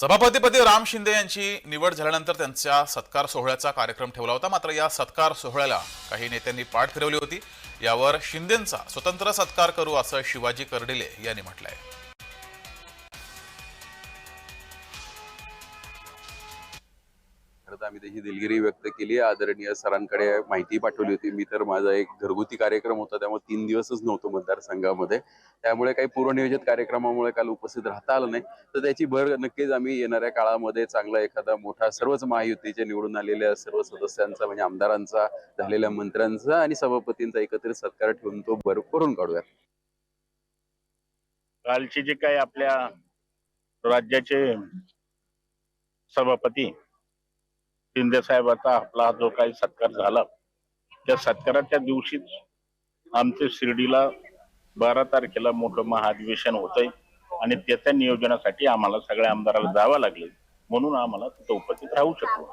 सभापतीपदी राम शिंदे यांची निवड झाल्यानंतर त्यांच्या सत्कार सोहळ्याचा कार्यक्रम ठेवला होता। मात्र या सत्कार सोहळ्याला काही नेत्यांनी पाठ फिरवली होती। यावर शिंदेंचा स्वतंत्र सत्कार करू असं शिवाजी कर्डिले यांनी म्हटलंय। आम्ही त्याची दिलगिरी व्यक्त केली। आदरणीय सरांकडे माहिती पाठवली होती। मी तर माझा एक घरगुती कार्यक्रम होता, त्यामुळे 3 दिवसच नव्हतो मतदारसंघामध्ये, त्यामुळे काही पूर्वनियोजित कार्यक्रमामुळे काल उपस्थित राहता आलं नाही। तर त्याची भर नक्कीच आम्ही येणाऱ्या काळामध्ये चांगला एखादा मोठा सर्वच महायुतीचे निवडून आलेल्या सर्व सदस्यांचा म्हणजे आमदारांचा, झालेल्या मंत्र्यांचा आणि सभापतींचा एकत्रित सत्कार ठेवून तो भर करून काढूया। कालची जे काही आपल्या राज्याचे सभापती शिंदे साहेबांचा आपला जो काही सत्कार झाला, त्या सत्काराच्या दिवशीच आमच्या शिर्डीला 12 तारखेला मोठं महाधिवेशन होतंय आणि त्याच्या नियोजनासाठी आम्हाला सगळ्या आमदाराला जावं लागले, म्हणून आम्हाला तिथे उपस्थित राहू शकलो।